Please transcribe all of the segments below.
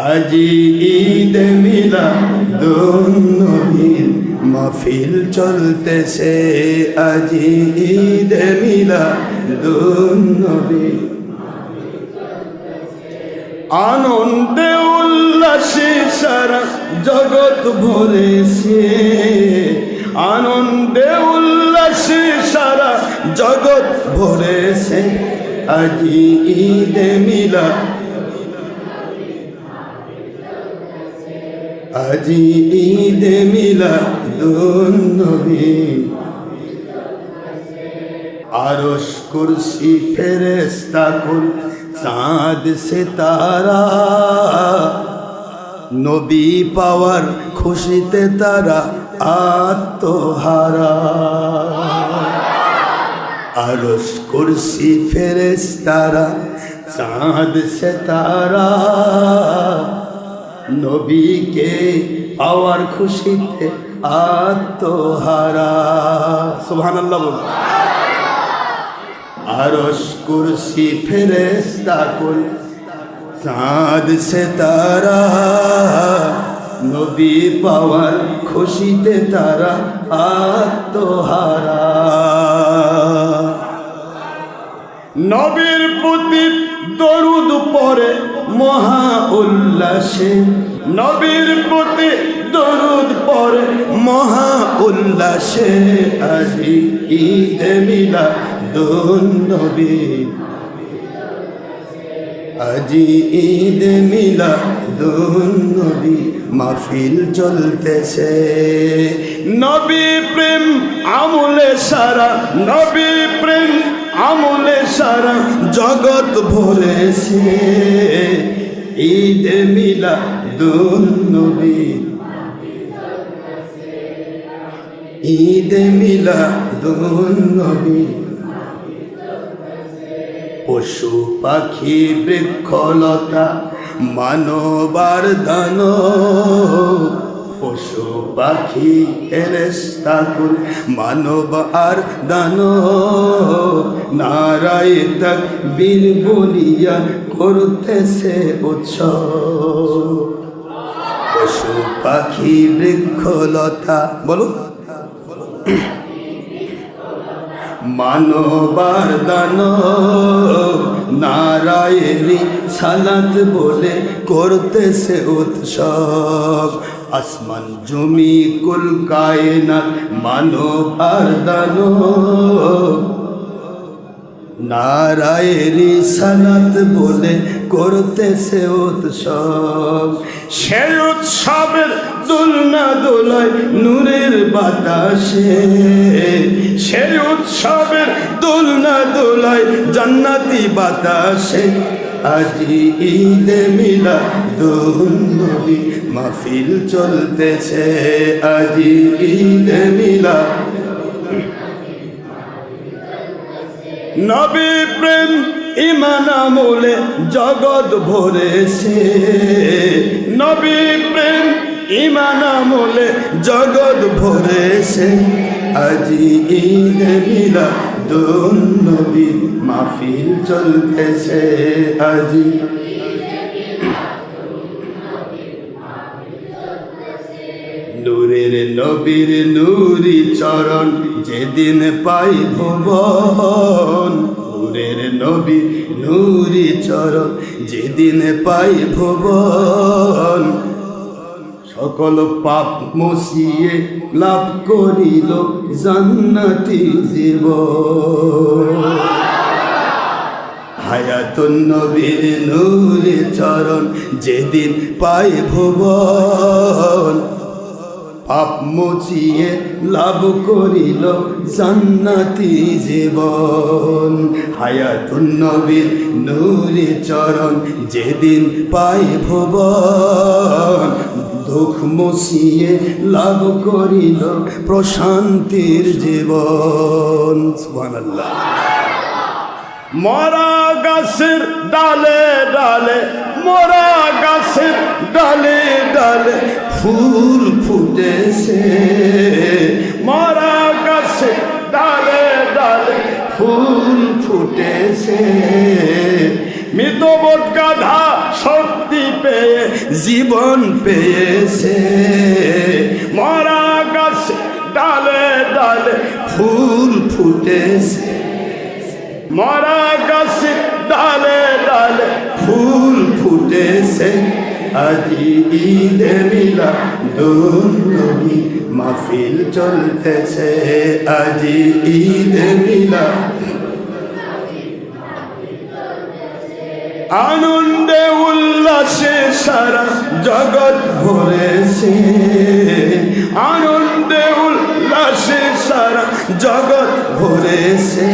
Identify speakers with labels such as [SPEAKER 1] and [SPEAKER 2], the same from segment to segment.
[SPEAKER 1] আজি ঈদ মিলাদুন নবীর মাহফিল চলতেছে, আজি ঈদ মিলাদুন নবীর আনন্দে উল্লাসে সারা জগৎ ভরেছে, আনন্দে উল্লাসে সারা জগৎ ভরেছে, আজি ঈদ মিলাদ, আজি ঈদ মিলাদুন নবী। আরশ কুরসি ফেরেশতা কুল চাঁদ সিতারা, নবী পাওয়ার খুশিতে তারা আত্মহারা। আরশ কুরসি ফেরেশতারা চাঁদ সিতারা, নবীকে পাওয়ার খুশিতে আত্মহারা। সুবহানাল্লাহ বল। আরশ কুরসি ফেরেশতা কুল চাঁদ সিতারা, নবী পাওয়ার খুশিতে তারা আত্মহারা। নবীর প্রতি দরুদ পড়ে মহা উল্লাসে, নবীর প্রতি দরুদ পড়ে মহা উল্লাসে, আজি ঈদ মিলাদুন নবী, আজি ঈদ মিলাদুন নবী মাহফিল চলতেছে। নবী প্রেম আমলে সারা, নবী প্রেম আমলে সারা জগৎ ভরেছে, ঈদ মিলাদুন নবী, ঈদ মিলাদুন নবী। পশু পাখি বৃক্ষলতা মানবার দানব, পশু পাখি ফেরেশতা কুল মানব আর দানব, নারায়ে তাকবীর বলিয়া করতেছে উৎসব। পশু পাখি বৃক্ষলতা বলো, মানবার দানব, নারায়েরি সালাত বলে করতেছে উৎসব। আসমান জমি কুল কায়নাত মানব আর দানব, নারায়েরি সালাত বলে করতেছে উৎসব। সেই উৎসবের দোলনা দোলায় নূরের বাতাসে, সেই উৎসবের দোলনা দোলায় জান্নাতি বাতাসে, আজি ঈদ মিলাদুন নবী মাহফিল চলতেছে, আজি ঈদ মিলাদ। নবী প্রেম ঈমান আমলে জগৎ ভরেছে, নবী প্রেম ঈমান আমলে জগৎ ভরেছে, আজি ঈদ মিলাদুন নবী মাহফিল চলতেছে, আজি। নূরের নবীর নূরি চরণ যেদিন পাই ভুবন, নূরের নবীর নূরি চরণ যেদিন পাই ভুবন, সকল পাপ মুছিয়ে লাভ করিল জান্নাতি জীবন। হায়াতুন নবীর নূরি চরণ যেদিন পাই ভুবন, পাপ মুছিয়ে লাভ করিল জান্নাতি জীবন। হায়াতুন নবীর নূরি চরণ যেদিন পাই ভুবন, দুঃখ মুছিয়ে লাভ করিল প্রশান্তির জীবন। সুবহানাল্লাহ। মরা গাছের ডালে ডালে, মরা গাছের ডালে ডালে ফুল ফুটেছে, মরা গাছের ডালে ডালে ফুল ফুটেছে। মৃতবোধ গাধা শক্তি পেয়ে জীবন পেয়েছে। মরা গাছে ডালে ডালে ফুল ফুটেছে, মরা গাছে ডালে ডালে ফুল ফুটেছে। আজি ঈদে মিলাদুন্নবী মাহফিল চলতেছে, আজি ঈদে মিলাদ আনন্দে উল্লাসে সারা জগৎ ভরেছে, আনন্দে উল্লাসে সারা জগৎ ভরেছে।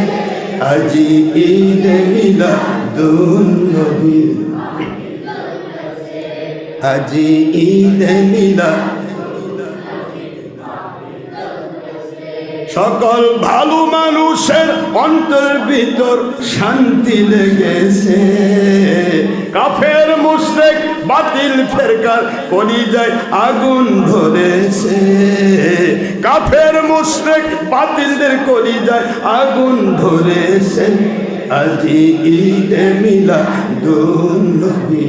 [SPEAKER 1] আজি ঈদে মিলাদুন্নবী, আজি ঈদে মিলাদ সকল ভালো মানুষের অন্তর ভিতর শান্তি লেগেছে। কাফের মুশরিক বাতিল ফেরকার কলিজায় আগুন ধরেছে, কাফের মুশরিক বাতিলদের কলিজায় আগুন ধরেছে। আজি ঈদে মিলাদুন্নবী,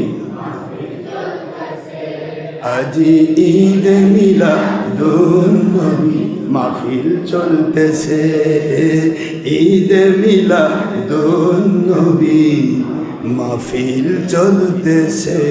[SPEAKER 1] আজি ঈদে মিলাদুন্নবী মাহফিল চলতেছে, ঈদে মিলাদুন্নবী মাহফিল চলতেছে।